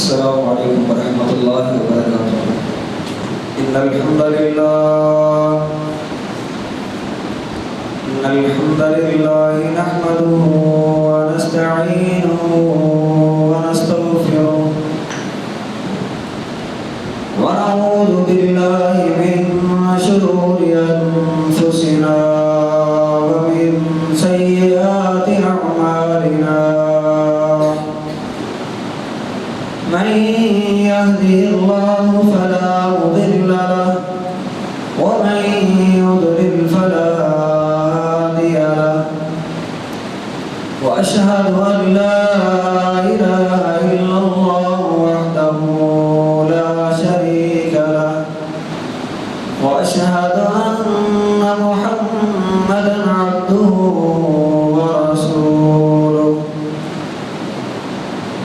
السلام عليكم ورحمة الله وبركاته. إن الحمد لله نحمده ونستعينه ونستغفره ونعوذ بالله من شرور أنفسنا ومن سيئات أعمالنا. من يهده الله فلا مضل له ومن يضلل فلا هادي له. وأشهد أن لا إله إلا الله وحده لا شريك له وأشهد أن محمدا عبده ورسوله.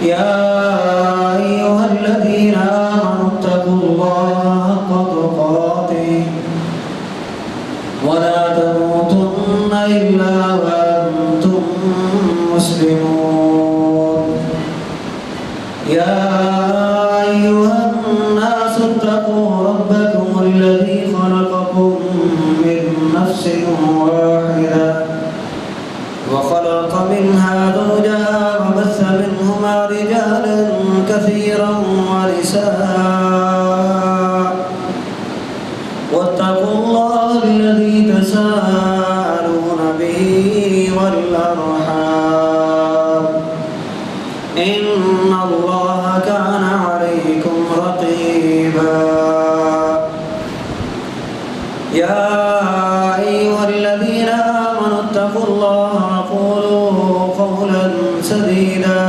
يا أيها الذين آمنوا اتقوا الله حق تقاته ولا تموتن إلا وأنتم مسلمون. يا أيها الناس اتقوا ربكم الذي خلقكم من نفس واحدة وخلق منها زوجها وبث منهما رجالا كثيرا ونساء. واتقوا الله الذي تساءلون به والأرحام إن الله كان عليكم رقيبا. يا أيها الذين آمنوا اتقوا الله وقولوا قولا سديدا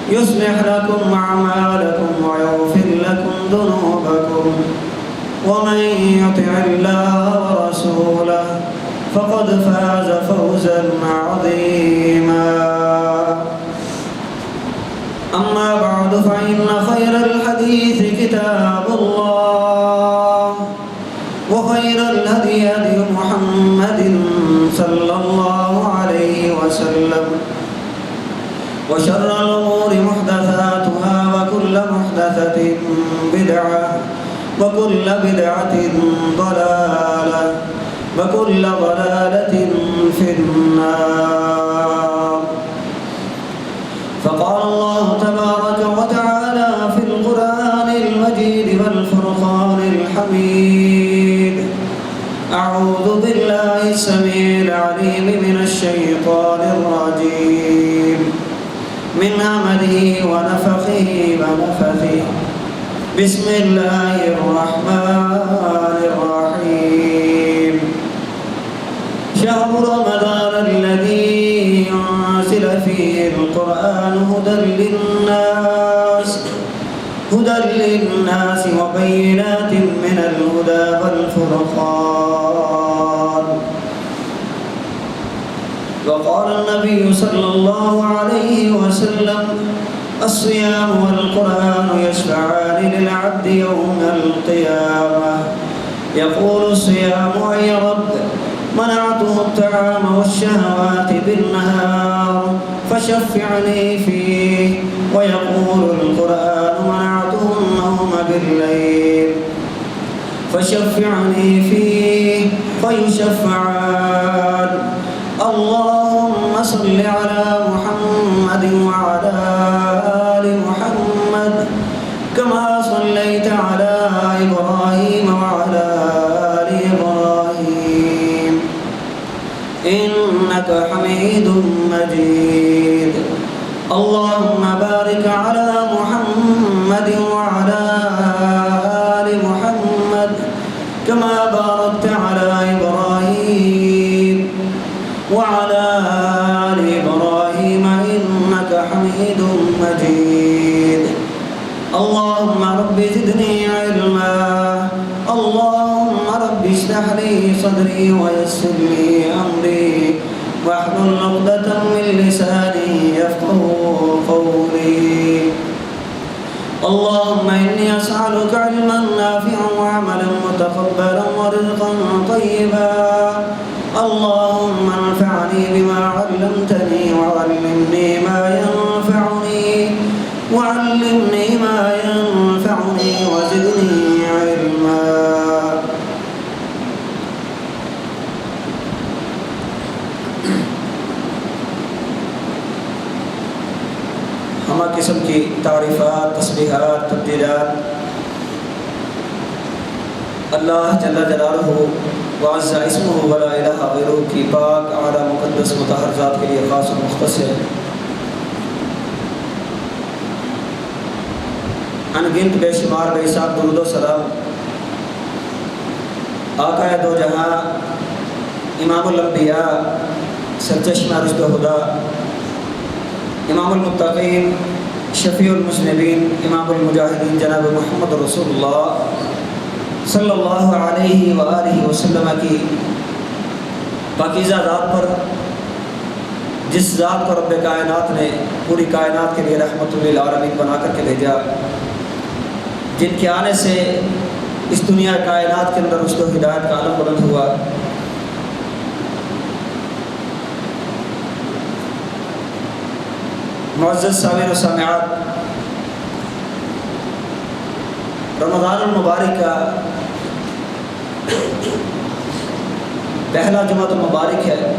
يصلح لكم أعمالكم ويغفر لكم ذنوبكم ومن يطع الله ورسوله فقد فاز فوزا عظيما. أما بعد فإن خير الحديث كتاب الله وخير الهدي هدي محمد صلى الله عليه وسلم وشر الأمور محدثاتها وكل محدثة بدعة وكل بدعة ضلالة وكل ضلالة في النار. فقال الله تبارك وتعالى في القرآن المجيد والفرقان الحميد: أعوذ بالله السميع العليم من الشيطان الرجيم من همزه ونفخه ونفثه. بسم الله الرحمن الرحيم. شهر رمضان الذي أنزل فيه القرآن هدى للناس وبينات من الهدى والفرقان. وقال النبي صلى الله عليه وسلم: الصيام والقرآن يشفعان للعبد يوم القيامة. يقول الصيام: أي رب، منعته الطعام والشهوات بالنهار فشفعني فيه. ويقول القرآن: منعته النوم بالليل فشفعني فيه. فيشفعان. اللهم صل على محمد وعلى آل محمد كما صليت على إبراهيم وعلى آل إبراهيم إنك حميد مجيد. اللهم بارك على محمد وعلى آل محمد كما باركت على إبراهيم وعلى آل إبراهيم إنك حميد مجيد. اللهم رب زدني علما. اللهم رب اشرح لي صدري ويسر لي أمري واحلل عقدة من لساني يفقهوا قولي. اللهم إني أسألك علما نافعا وعملا متقبلا ورزقا طيبا. اللهم انفعني بما علمتني وعلمني ما ينفعني وعلمني ما ينفعني وزدني علما. ہمہ قسم کی تعریفات، تسبیحات، تبجیلات اللہ جل جلالہ وعز اسمہ ولا الہ غیرہ کی پاک اعلیٰ مقدس مطہر ذات کے لیے خاص و مختص ہے. انگنت بے شمار بے حساب درود و سلام آقا دو جہاں امام الانبیاء سرچشمہ رشد و ہدا امام المتقین شفیع المذنبین امام المجاہدین جناب محمد رسول اللہ صلی اللہ علیہ وآلہ وسلم کی پاکیزہ ذات پر، جس ذات کو رب کائنات نے پوری کائنات کے لیے رحمت للعالمین بنا کر کے بھیجا، جن کے آنے سے اس دنیا کائنات کے اندر رشد و ہدایت کا عالم بلند ہوا. معزز سامعین و سامعات، رمضان المبارک کا پہلا جمعہ المبارک ہے.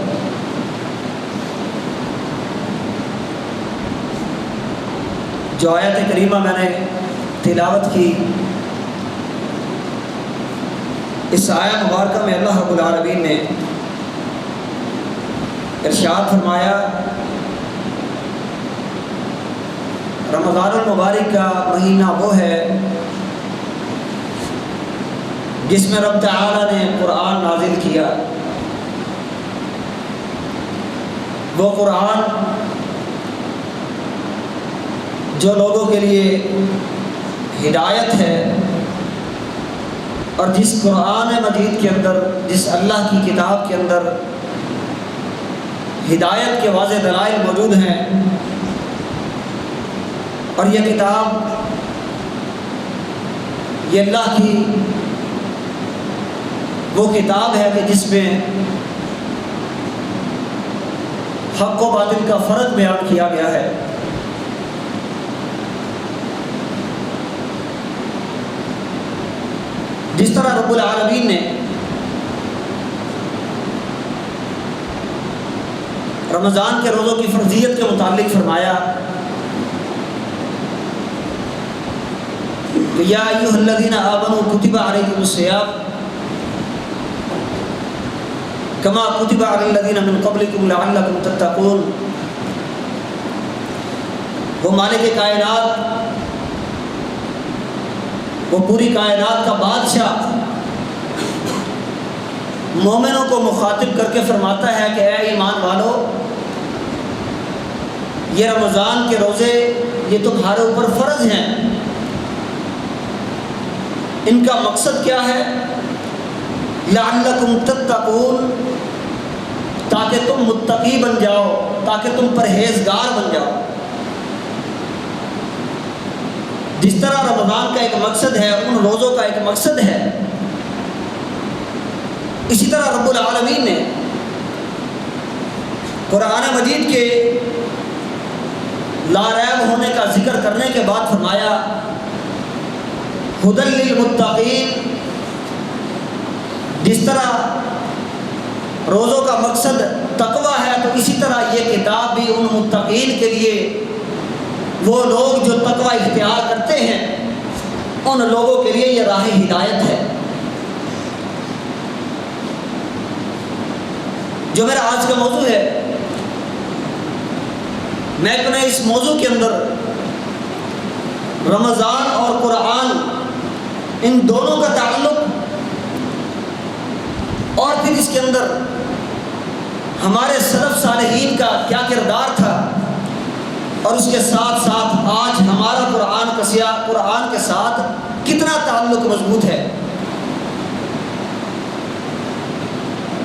جو آیت کریمہ میں نے تلاوت کی، اس آیت مبارکہ میں اللہ رب العالمین نے ارشاد فرمایا، رمضان المبارک کا مہینہ وہ ہے جس میں رب تعالیٰ نے قرآن نازل کیا. وہ قرآن جو لوگوں کے لیے ہدایت ہے، اور جس قرآن مجید کے اندر، جس اللہ کی کتاب کے اندر ہدایت کے واضح دلائل موجود ہیں. اور یہ کتاب، یہ اللہ کی وہ کتاب ہے کہ جس میں حق و باطل کا فرق بیان کیا گیا ہے. جس طرح رب العالمین نے رمضان کے روزوں کی فرضیت کے متعلق فرمایا کہ یا ایھا الذین آمنوا کتب علیکم الصیام کما کتب علی الذین من قبلکم لعلکم تتقون. وہ مالک کائنات، وہ پوری کائنات کا بادشاہ مومنوں کو مخاطب کر کے فرماتا ہے کہ اے ایمان والو، یہ رمضان کے روزے یہ تمہارے اوپر فرض ہیں. ان کا مقصد کیا ہے؟ لعلکم تتقون، تاکہ تم متقی بن جاؤ، تاکہ تم پرہیزگار بن جاؤ. جس طرح رمضان کا ایک مقصد ہے، ان روزوں کا ایک مقصد ہے، اسی طرح رب العالمین نے قرآن مجید کے لا ریب ہونے کا ذکر کرنے کے بعد فرمایا ھدی للمتقین. جس طرح روزوں کا مقصد تقویٰ ہے، تو اسی طرح یہ کتاب بھی ان متقین کے لیے، وہ لوگ جو تقویٰ اختیار کرتے ہیں، ان لوگوں کے لیے یہ راہ ہدایت ہے. جو میرا آج کا موضوع ہے، میں اپنے اس موضوع کے اندر رمضان اور قرآن، ان دونوں کا تعلق، اور پھر اس کے اندر ہمارے سلف صالحین کا کیا کردار تھا، اور اس کے ساتھ ساتھ آج ہمارا قرآن کے ساتھ کتنا تعلق مضبوط ہے.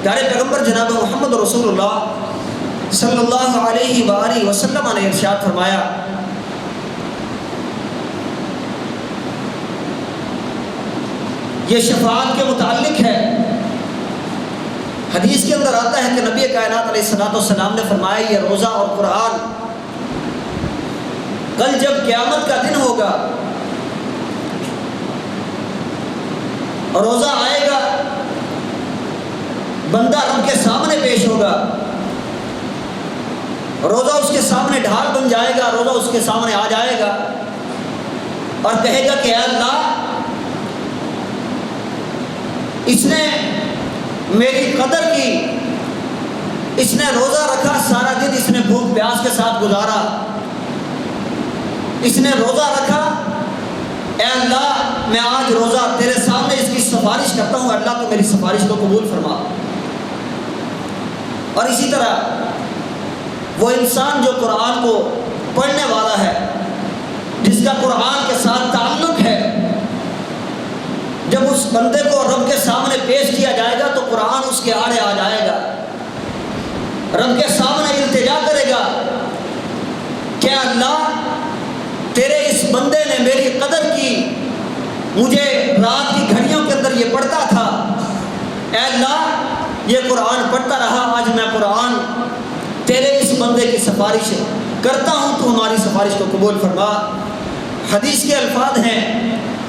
پیارے پیغمبر جناب محمد رسول اللہ صلی اللہ علیہ وآلہ وسلم نے ارشاد فرمایا، یہ شفاعت کے متعلق ہے. حدیث کے اندر آتا ہے کہ نبی کائنات علیہ الصلوۃ والسلام نے فرمایا، یہ روزہ اور قرآن کل جب قیامت کا دن ہوگا، روزہ آئے گا، بندہ رب کے سامنے پیش ہوگا، روزہ اس کے سامنے ڈھال بن جائے گا، روزہ اس کے سامنے آ جائے گا اور کہے گا کہ اے اللہ، اس نے میری قدر کی، اس نے روزہ رکھا، سارا دن اس نے بھوک پیاس کے ساتھ گزارا، اس نے روزہ رکھا، اے اللہ میں آج روزہ تیرے سامنے اس کی سفارش کرتا ہوں، اللہ تو میری سفارش کو قبول فرما۔ اور اسی طرح وہ انسان جو قرآن کو پڑھنے والا ہے، جس کا قرآن کے ساتھ تعلق ہے، جب اس بندے کو رب کے سامنے پیش کیا جائے گا تو قرآن اس کے آڑے آ جائے گا، رب کے سامنے التجا کرے گا کہ اللہ تیرے اس بندے نے میری قدر کی، مجھے رات کی گھڑیوں کے اندر یہ پڑھتا تھا، اے اللہ یہ قرآن پڑھتا رہا، آج میں قرآن تیرے اس بندے کی سفارش کرتا ہوں، تو ہماری سفارش کو قبول فرما۔ حدیث کے الفاظ ہیں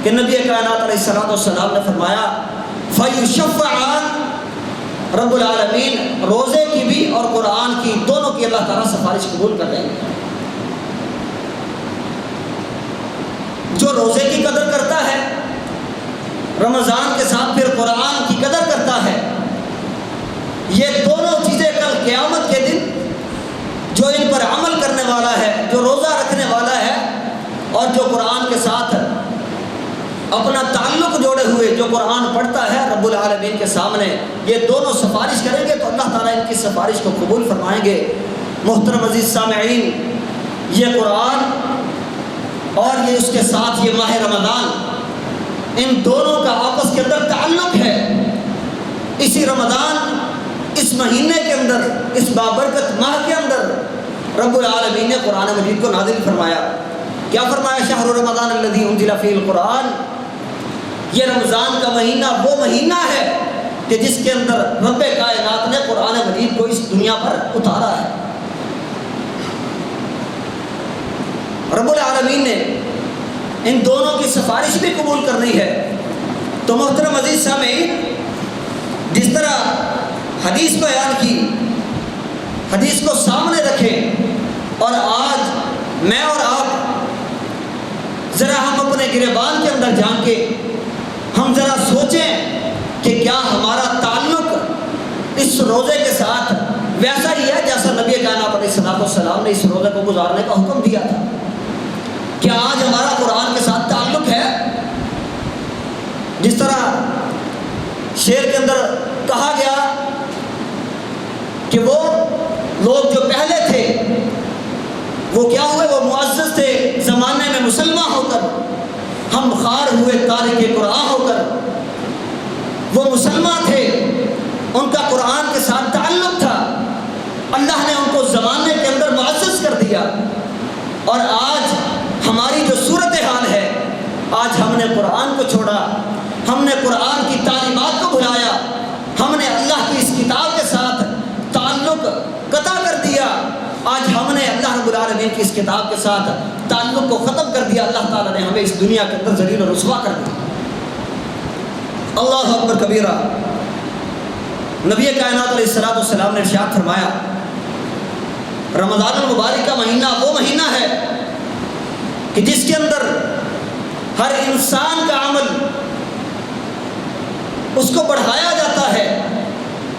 کہ نبی کائنات علیہ الصلوۃ والسلام نے فرمایا فَيُشَفَّعَانِ، رب العالمین روزے کی بھی اور قرآن کی دونوں کی اللہ تعالیٰ سفارش قبول کر لیں گے۔ جو روزے کی قدر کرتا ہے، رمضان کے ساتھ پھر قرآن کی قدر کرتا ہے، یہ دونوں چیزیں کل قیامت کے دن جو ان پر عمل کرنے والا ہے، جو روزہ رکھنے والا ہے اور جو قرآن کے ساتھ اپنا تعلق جوڑے ہوئے جو قرآن پڑھتا ہے، رب العالمین کے سامنے یہ دونوں سفارش کریں گے تو اللہ تعالیٰ ان کی سفارش کو قبول فرمائیں گے۔ محترم عزیز سامعین، یہ قرآن اور یہ اس کے ساتھ یہ ماہ رمضان، ان دونوں کا آپس کے اندر تعلق ہے۔ اسی رمضان، اس مہینے کے اندر، اس بابرکت ماہ کے اندر رب العالمین نے قرآن مجید کو نازل فرمایا۔ کیا فرمایا؟ شہر رمضان الذی انزل فیہ القرآن، یہ رمضان کا مہینہ وہ مہینہ ہے کہ جس کے اندر رب کائنات نے قرآن مجید کو اس دنیا پر اتارا ہے۔ رب العالمین نے ان دونوں کی سفارش بھی قبول کرنی ہے۔ تو محترم عزیز سامعین، جس طرح حدیث بیان کی، حدیث کو سامنے رکھیں اور آج میں اور آپ ذرا ہم اپنے گریبان کے اندر جان کے ہم ذرا سوچیں کہ کیا ہمارا تعلق اس روزے کے ساتھ ویسا ہی ہے جیسا نبی کائنات علیہ السلام نے اس روزے کو گزارنے کا حکم دیا تھا؟ کیا آج ہمارا قرآن کے ساتھ تعلق ہے؟ جس طرح شعر کے اندر کہا گیا کہ وہ لوگ جو پہلے تھے وہ کیا ہوئے؟ وہ معزز تھے زمانے میں مسلمان ہو کر، ہم خوار ہوئے تارک قرآن ہو کر۔ وہ مسلمان تھے، ان کا قرآن کے ساتھ تعلق تھا، اللہ نے ان کو زمانے کے اندر معزز کر دیا، اور آج ہماری جو صورتحال ہے، آج ہم نے قرآن کو چھوڑا، ہم نے قرآن کی تعلیمات کو بھلایا، ہم نے اللہ کی اس کتاب کے ساتھ تعلق قطع کر دیا، آج ہم نے اللہ رب العالمین کی اس کتاب کے ساتھ تعلق کو ختم کر دیا، اللہ تعالیٰ نے ہمیں اس دنیا کے اندر ذلیل و رسوا کر دیا۔ اللہ اکبر کبیرہ۔ نبی کائنات علیہ السلام نے ارشاد فرمایا، رمضان المبارک کا مہینہ وہ مہینہ ہے کہ جس کے اندر ہر انسان کا عمل اس کو بڑھایا جاتا ہے،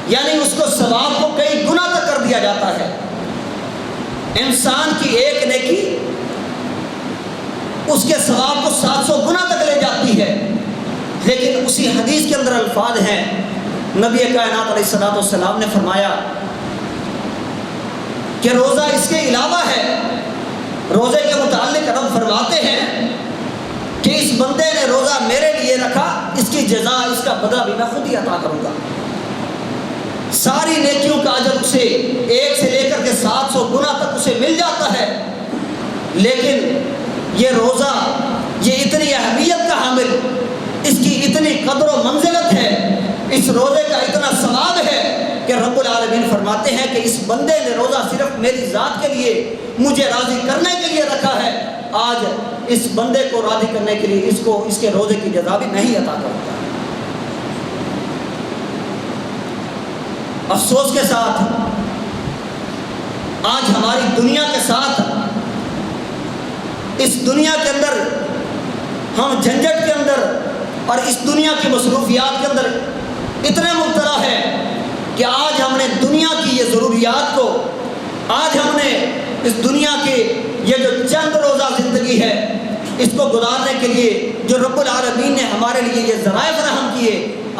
یعنی اس کو ثواب کو کئی گنا تک کر دیا جاتا ہے۔ انسان کی ایک نیکی اس کے ثواب کو 700 گنا تک لے جاتی ہے۔ لیکن اسی حدیث کے اندر الفاظ ہیں، نبی کائنات علیہ السلام نے فرمایا کہ روزہ اس کے علاوہ ہے۔ روزے کے متعلق رب فرماتے ہیں کہ اس بندے نے روزہ میرے لیے رکھا، اس کی جزا، اس کا بدلہ بھی میں خود ہی عطا کروں گا۔ ساری نیکیوں کا اجر اسے 1 سے لے کر کے 700 گنا تک اسے مل جاتا ہے۔ لیکن یہ روزہ، یہ اتنی اہمیت کا حامل، اس کی اتنی قدر و منزلت ہے، اس روزے کا اتنا ثواب ہے کہ رب العالمین فرماتے ہیں کہ اس بندے نے روزہ صرف میری ذات کے لیے، مجھے راضی کرنے کے لیے رکھا ہے، آج اس بندے کو راضی کرنے کے لیے اس کے روزے کی جزا بھی نہیں عطا کرتا۔ افسوس کے ساتھ آج ہماری دنیا کے ساتھ، اس دنیا کے اندر ہم جھنجھٹ کے اندر اور اس دنیا کی مصروفیات کے اندر اتنے مبتلا ہیں کہ آج ہم نے دنیا کی یہ ضروریات کو، آج ہم نے اس دنیا کی یہ جو چند روزہ زندگی ہے اس کو گزارنے کے لیے جو رب العالمین نے ہمارے لیے یہ ذرائع فراہم کیے،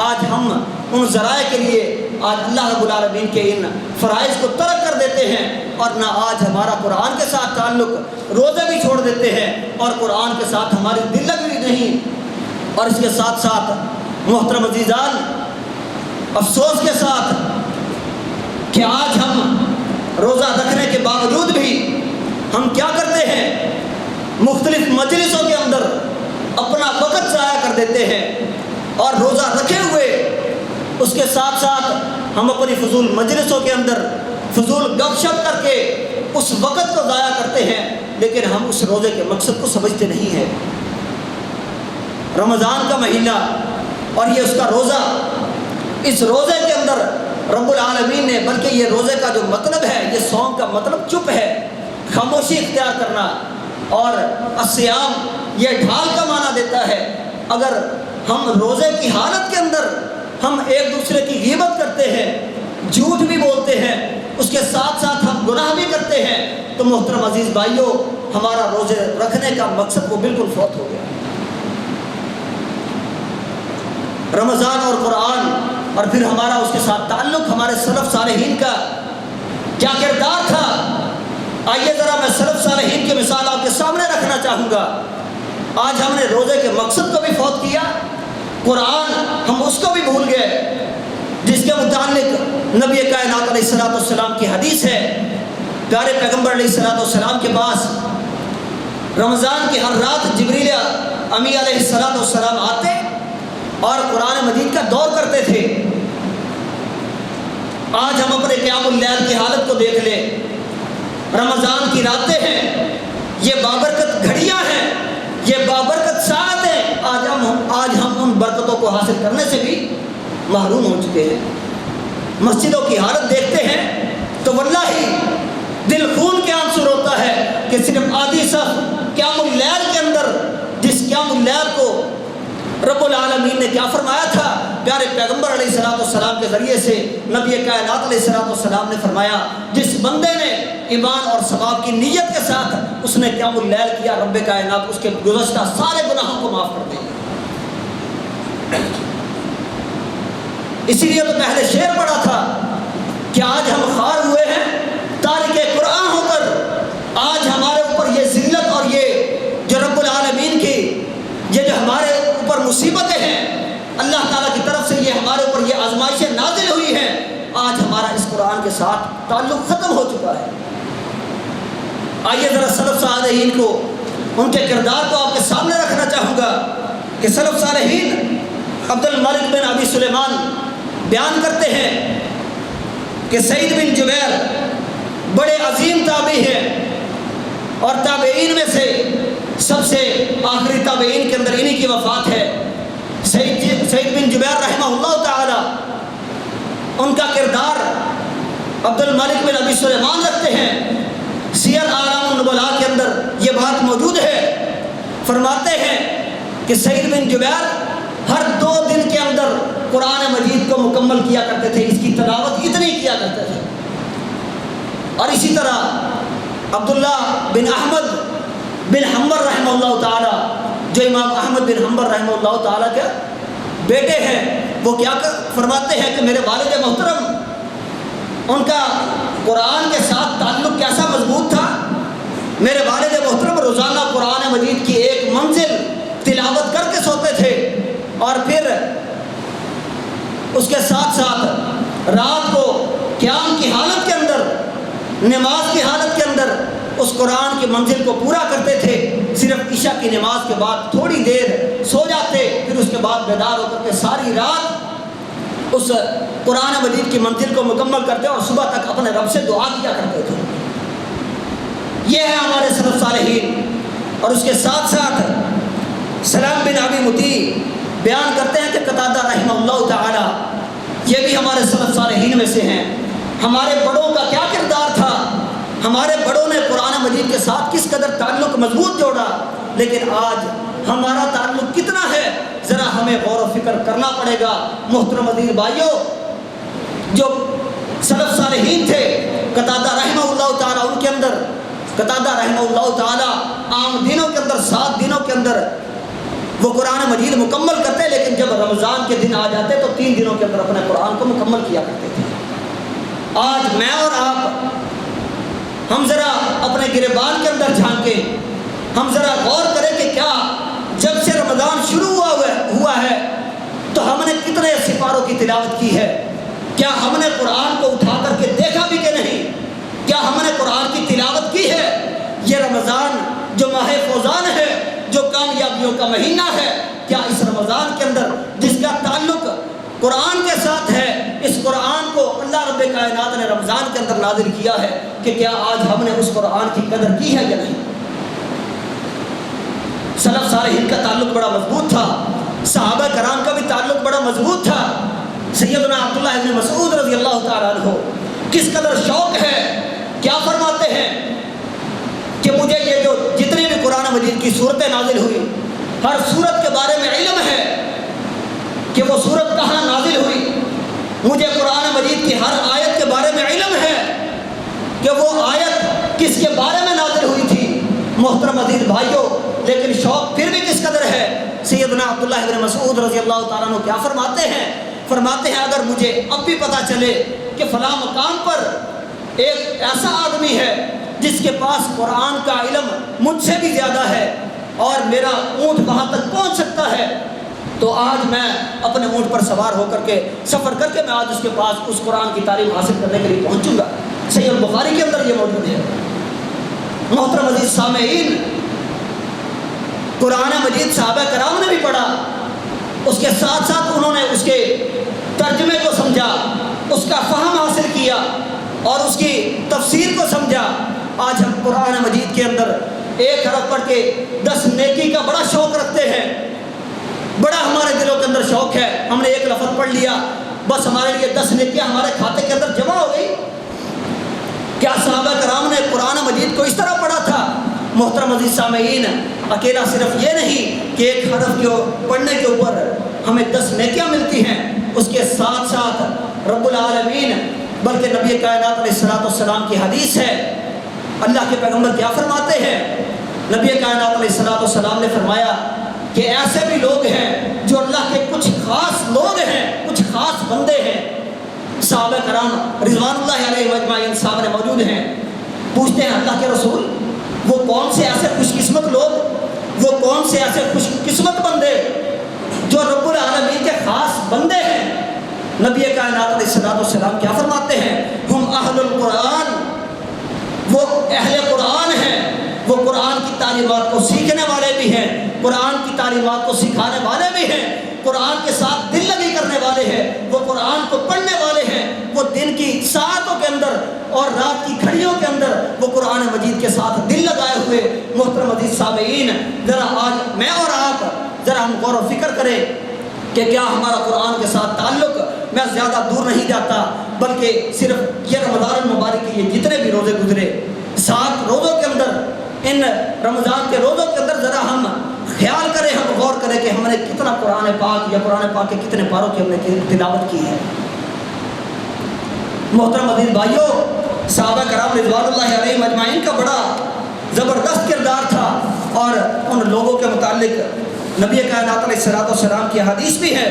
آج ہم ان ذرائع کے لیے آج اللہ رب العالمین کے ان فرائض کو ترک کر دیتے ہیں، اور نہ آج ہمارا قرآن کے ساتھ تعلق، روزے بھی چھوڑ دیتے ہیں اور قرآن کے ساتھ ہماری دل لگی نہیں۔ اور اس کے ساتھ ساتھ محترم عزیزان، افسوس کے ساتھ کہ آج ہم روزہ رکھنے کے باوجود بھی ہم کیا کرتے ہیں، مختلف مجلسوں کے اندر اپنا وقت ضائع کر دیتے ہیں، اور روزہ رکھے ہوئے اس کے ساتھ ساتھ ہم اپنی فضول مجلسوں کے اندر فضول گپ شپ کر کے اس وقت کو ضائع کرتے ہیں، لیکن ہم اس روزے کے مقصد کو سمجھتے نہیں ہیں۔ رمضان کا مہینہ اور یہ اس کا روزہ، اس روزے کے اندر رب العالمین نے، بلکہ یہ روزے کا جو مطلب ہے، یہ صوم کا مطلب چپ ہے، خاموشی اختیار کرنا، اور الصیام یہ ڈھال کا معنی دیتا ہے۔ اگر ہم روزے کی حالت کے اندر ہم ایک دوسرے کی غیبت کرتے ہیں، جھوٹ بھی بولتے ہیں، اس کے ساتھ ساتھ ہم گناہ بھی کرتے ہیں، تو محترم عزیز بھائیوں، ہمارا روزے رکھنے کا مقصد وہ بالکل فوت ہو گیا۔ رمضان اور قرآن اور پھر ہمارا اس کے ساتھ تعلق، ہمارے سلف صالحین کا کیا کردار تھا، آئیے ذرا میں سلف صالحین کی مثال آپ کے سامنے رکھنا چاہوں گا۔ آج ہم نے روزے کے مقصد کو بھی فوت کیا، قرآن ہم اس کو بھی بھول گئے، جس کے متعلق نبی کائنات علیہ السلام کی حدیث ہے، پیارے پیغمبر علیہ السلام کے پاس رمضان کی ہر رات جبریل امی علیہ السلام آتے اور قرآن مجید کا دور کرتے تھے۔ آج ہم اپنے قیام اللیل کی حالت کو دیکھ لیں، رمضان کی راتیں ہیں، یہ بابرکت گھڑیاں ہیں، یہ بابرکت ساعت ہیں، آج ہم ان برکتوں کو حاصل کرنے سے بھی محروم ہو چکے ہیں۔ مسجدوں کی حالت دیکھتے ہیں تو واللہ دل خون کے آنسو روتا ہے کہ صرف آدھی صف قیام اللیل کے اندر، جس قیام اللیل کو رب العالمین نے کیا فرمایا تھا، پیارے پیغمبر علیہ السلام کے ذریعے سے نبی کائنات علیہ السلام نے فرمایا، جس بندے نے ایمان اور ثواب کی نیت کے ساتھ اس نے قیام اللیل کیا، رب کائنات اس کے گزشتہ سارے گناہوں کو معاف کر دے گا۔ اسی لیے تو پہلے شعر پڑھا تھا کہ آج ہم خوار ہوئے ہیں تارک قرآن ہو کر، آج ہمارے اوپر یہ ذلت اور یہ جو رب العالمین کی یہ جو ہمارے اوپر مصیبتیں ہیں، اللہ تعالیٰ کی طرف سے یہ ہمارے اوپر یہ آزمائشیں نازل ہوئی ہیں، آج ہمارا اس قرآن کے ساتھ تعلق ختم ہو چکا ہے۔ آئیے ذرا سلف صالحین کو، ان کے کردار کو آپ کے سامنے رکھنا چاہوں گا کہ سلف صالحین عبد الملک بن ابی سلیمان بیان کرتے ہیں کہ سعید بن جبیر بڑے عظیم تابعی ہیں، اور تابعین میں سے سب سے آخری تابعین کے اندر انہی کی وفات ہے۔ سعید بن جبیر رحمہ اللہ تعالی، ان کا کردار عبد الملک بن ابی سلیمان رکھتے ہیں۔ سیر اعلام النبلاء کے اندر یہ بات موجود ہے، فرماتے ہیں کہ سعید بن جبیر ہر 2 دن کے اندر قرآن مجید کو مکمل کیا کرتے تھے، اس کی تلاوت اتنی کیا کرتے تھے۔ اور اسی طرح عبداللہ بن احمد بن حنبل رحمہ اللہ تعالی، جو امام احمد بن حنبل رحمہ اللہ تعالی کے بیٹے ہیں، وہ کیا فرماتے ہیں کہ میرے والد محترم، ان کا قرآن کے ساتھ تعلق کیسا مضبوط تھا، میرے والد محترم روزانہ قرآن مجید کی ایک منزل تلاوت کر کے سوتے تھے، اور پھر اس کے ساتھ ساتھ رات کو قیام کی حالت کے اندر، نماز کی حالت کے اندر اس قرآن کی منزل کو پورا کرتے تھے۔ صرف عشاء کی نماز کے بعد تھوڑی دیر سو جاتے، پھر اس کے بعد بیدار ہو کر کے ساری رات اس قرآن مجید کی منزل کو مکمل کرتے اور صبح تک اپنے رب سے دعا کیا کرتے تھے۔ یہ ہے ہمارے سلف صالحین۔ اور اس کے ساتھ ساتھ سلام بن ابی مطیع بیان کرتے ہیں کہ قتادہ رحمہ اللہ تعالی یہ بھی ہمارے سلف صالحین میں سے ہیں. ہمارے بڑوں کا کیا کردار تھا، ہمارے بڑوں نے قرآن مجید کے ساتھ کس قدر تعلق مضبوط جوڑا، لیکن آج ہمارا تعلق کتنا ہے ذرا ہمیں غور و فکر کرنا پڑے گا. محترم عزیز بھائیوں، جو سلف صالحین تھے قتادہ رحمہ اللہ تعالیٰ، ان کے اندر قتادہ رحمہ اللہ تعالیٰ عام دنوں کے اندر 7 دنوں کے اندر وہ قرآن مجید مکمل کرتے، لیکن جب رمضان کے دن آ جاتے تو 3 دنوں کے اندر اپنے قرآن کو مکمل کیا کرتے تھے. آج میں اور آپ ہم ذرا اپنے گریبان کے اندر جھانکیں، ہم ذرا غور کریں کہ کیا جب سے رمضان شروع ہوا ہے تو ہم نے کتنے سپاروں کی تلاوت کی ہے؟ کیا ہم نے قرآن کو اٹھا کر کے دیکھا بھی کہ نہیں؟ کیا ہم نے قرآن کی تلاوت کی ہے؟ یہ رمضان جو ماہ فوزان ہے، جو کامیابیوں کا مہینہ ہے، کیا اس رمضان کے اندر جس کا تعلق قرآن کے ساتھ ہے، اس قرآن کو اللہ رب کائنات نے رمضان کے اندر نازل کیا ہے کہ کیا آج ہم نے اس قرآن کی قدر کی ہے یا نہیں؟ سلف صالحین کا تعلق بڑا مضبوط تھا، صحابہ کرام کا بھی تعلق بڑا مضبوط تھا. سیدنا عبداللہ ابن مسعود رضی اللہ تعالیٰ عنہ کس قدر شوق ہے، کیا فرماتے ہیں کہ مجھے یہ جو جتنی بھی قرآن مجید کی صورتیں نازل ہوئی، ہر صورت کے بارے میں علم ہے کہ وہ صورت کہاں نازل ہوئی. مجھے قرآن مجید کی ہر آیت کے بارے میں علم ہے کہ وہ آیت کس کے بارے میں نازل ہوئی تھی. محترم عزیز بھائیوں، لیکن شوق پھر بھی کس قدر ہے. سیدنا عبداللہ ابن مسعود رضی اللہ تعالیٰ عنہ کیا فرماتے ہیں اگر مجھے اب بھی پتہ چلے کہ فلاں مقام پر ایک ایسا آدمی ہے جس کے پاس قرآن کا علم مجھ سے بھی زیادہ ہے اور میرا اونٹ وہاں تک پہنچ سکتا ہے، تو آج میں اپنے اونٹ پر سوار ہو کر کے سفر کر کے میں آج اس کے پاس اس قرآن کی تعلیم حاصل کرنے کے لیے پہنچوں گا. صحیح بخاری کے اندر یہ موجود ہے. محترم عزیز سامعین، قرآن مجید صحابہ کرام نے بھی پڑھا، اس کے ساتھ ساتھ انہوں نے اس کے ترجمے کو سمجھا، اس کا فہم حاصل کیا اور اس کی تفسیر کو سمجھا. آج ہم قرآن مجید کے اندر 1 حرف پڑھ کے 10 نیکی کا بڑا شوق رکھتے ہیں، بڑا ہمارے دلوں کے اندر شوق ہے. ہم نے 1 لفظ پڑھ لیا، بس ہمارے لیے 10 نیکیاں ہمارے کھاتے کے اندر جمع ہو گئی. کیا صحابہ کرام نے قرآن مجید کو اس طرح پڑھا تھا؟ محترم عزیز سامعین، اکیلا صرف یہ نہیں کہ 1 حرف کو پڑھنے کے اوپر ہمیں 10 نیکیاں ملتی ہیں، اس کے ساتھ ساتھ رب العالمین بلکہ نبی کائنات علیہ السلام کی حدیث ہے. اللہ کے پیغمبر کیا فرماتے ہیں؟ نبی کائنات علیہ السلام نے فرمایا کہ ایسے بھی لوگ ہیں جو اللہ کے کچھ خاص لوگ ہیں، کچھ خاص بندے ہیں. صحابہ کرام رضوان اللہ علیہ اجمعین سامنے موجود ہیں. پوچھتے ہیں اللہ کے رسول، وہ کون سے ایسے خوش قسمت لوگ، وہ کون سے ایسے خوش قسمت بندے جو رب العالمین کے خاص بندے ہیں؟ نبی کائنات علیہ السلام کیا فرماتے ہیں؟ ہم اہل القرآن، وہ اہل قرآن ہیں، وہ قرآن کی تعلیمات کو سیکھنے والے بھی ہیں، قرآن کی تعلیمات کو سکھانے والے بھی ہیں، قرآن کے ساتھ دل لگی کرنے والے ہیں، وہ قرآن کو پڑھنے والے ہیں، وہ دن کی ساعتوں کے اندر اور رات کی گھڑیوں کے اندر وہ قرآن مجید کے ساتھ دل لگائے ہوئے. محترم عزیز سامعین، ذرا آج میں اور آپ ذرا ہم غور و فکر کریں کہ کیا ہمارا قرآن کے ساتھ تعلق، میں زیادہ دور نہیں جاتا بلکہ صرف یہ رمضان المبارک کے یہ جتنے بھی روزے گزرے 7 روزوں کے اندر، ان رمضان کے روزوں کے اندر ذرا ہم خیال کریں، ہم غور کریں کہ ہم نے کتنا قرآن پاک یا قرآن پاک کے کتنے پاروں کی ہم نے تلاوت کی ہے. محترم عزیز بھائیوں، صحابہ کرام رضوان اللہ علیہم اجمعین کا بڑا زبردست کردار تھا اور ان لوگوں کے متعلق نبی کائنات علیہ السلام کی حدیث بھی ہے.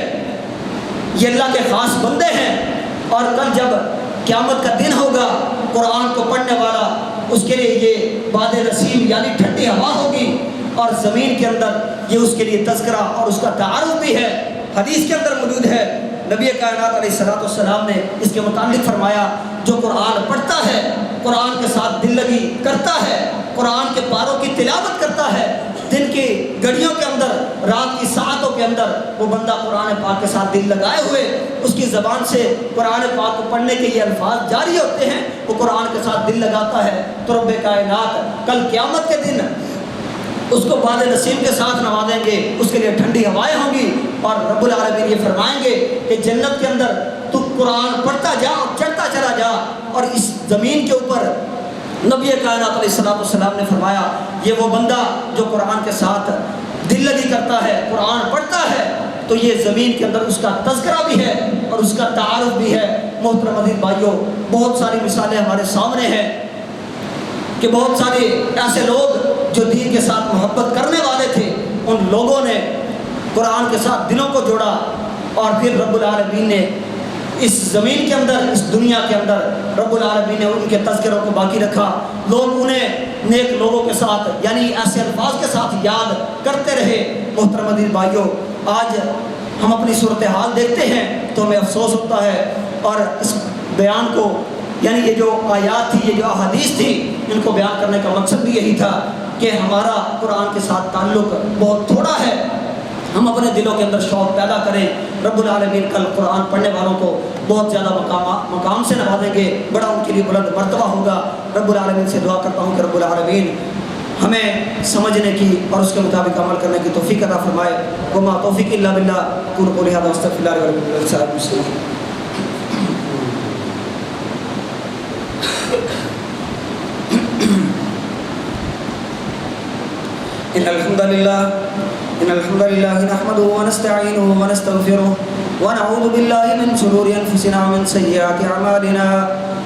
یہ اللہ کے خاص بندے ہیں اور کل جب قیامت کا دن ہوگا، قرآن کو پڑھنے والا اس کے لیے یہ باد نسیم یعنی ٹھنڈی ہوا ہوگی اور زمین کے اندر یہ اس کے لیے تذکرہ اور اس کا تعارف بھی ہے. حدیث کے اندر موجود ہے، نبی کائنات علیہ السلام نے اس کے متعلق فرمایا، جو قرآن پڑھتا ہے، قرآن کے ساتھ دل لگی کرتا ہے، قرآن کے پاروں کی تلاوت کرتا ہے، دن کی گھڑیوں کے اندر، رات کی ساعتوں کے اندر وہ بندہ قرآن پاک کے ساتھ دل لگائے ہوئے اس کی زبان سے قرآن پاک کو پڑھنے کے یہ الفاظ جاری ہوتے ہیں، وہ قرآن کے ساتھ دل لگاتا ہے، تو رب کائنات کل قیامت کے دن اس کو باد نصیب کے ساتھ نوازیں گے، اس کے لیے ٹھنڈی ہوائیں ہوں گی، اور رب العالمین یہ فرمائیں گے کہ جنت کے اندر تو قرآن پڑھتا جا اور چڑھتا چلا جا، اور اس زمین کے اوپر نبی کائنات علیہ السلام نے فرمایا یہ وہ بندہ جو قرآن کے ساتھ دل لگی کرتا ہے، قرآن پڑھتا ہے، تو یہ زمین کے اندر اس کا تذکرہ بھی ہے اور اس کا تعارف بھی ہے۔ محترم عزیز بھائیوں، بہت ساری مثالیں ہمارے سامنے ہیں کہ بہت سارے ایسے لوگ جو دین کے ساتھ محبت کرنے والے تھے، ان لوگوں نے قرآن کے ساتھ دلوں کو جوڑا، اور پھر رب العالمین نے اس زمین کے اندر، اس دنیا کے اندر رب العالمین نے ان کے تذکروں کو باقی رکھا۔ لوگ انہیں نیک لوگوں کے ساتھ، یعنی ایسے الفاظ کے ساتھ یاد کرتے رہے۔ محترم عزیز بھائیوں، آج ہم اپنی صورتحال دیکھتے ہیں تو ہمیں افسوس ہوتا ہے، اور اس بیان کو، یعنی یہ جو آیات تھی، یہ جو احادیث تھی، ان کو بیان کرنے کا مقصد بھی یہی تھا کہ ہمارا قرآن کے ساتھ تعلق بہت تھوڑا ہے، ہم اپنے دلوں کے اندر شوق پیدا کریں۔ رب العالمین کل قرآن پڑھنے والوں کو بہت زیادہ مقام سے نوازیں گے، بڑا ان کے لیے بلند مرتبہ ہوگا۔ رب العالمین سے دعا کرتا ہوں کہ رب العالمین ہمیں سمجھنے کی اور اس کے مطابق عمل کرنے کی توفیق عطا فرمائے۔ وما توفیق الا باللہ، قولوا قولی ھذا واستغفر اللہ لي ولکم ولسائر المسلمین۔ إن الحمد لله نحمده ونستعينه ونستغفره ونعوذ بالله من شرور أنفسنا ومن سيئات أعمالنا،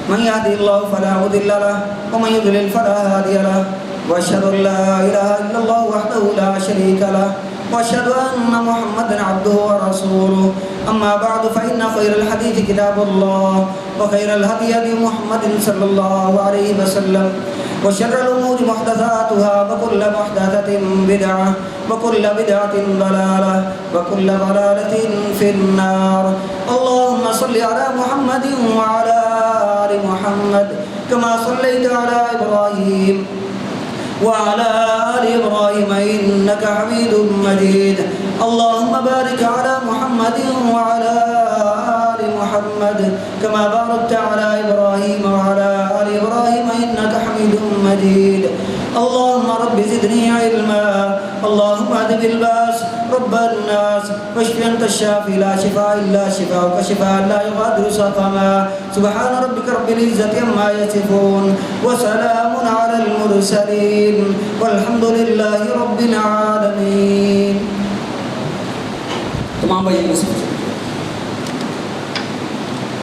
من يهده الله فلا مضل له ومن يضلل فلا هادي له، وأشهد أن لا إله إلا الله وحده لا شريك له، وأشهد أن محمدا عبده ورسوله. أما بعد، فإن خير الحديث كتاب الله، وخير الهدي هدي محمد صلى الله عليه وسلم، وشر الأمور محدثاتها، وكل محدثة بدعة، وكل بدعة ضلالة، وكل ضلالة في النار. اللهم صل على محمد وعلى آل محمد كما صليت على إبراهيم وعلى آل إبراهيم إنك حميد مجيد. اللهم بارك على محمد وعلى آل محمد كما باركت على إبراهيم وعلى آل إبراهيم إنك حميد مجيد. اللهم رب زدني علما، اللهم اذهب الباس رب الناس، واشف أنت الشافي لا شفاء إلا شفاءك شفاء لا يغادر سقما. سبحان ربك رب العزة عما يصفون، وسلام على المرسلين، والحمد لله رب العالمين. تمام بھائی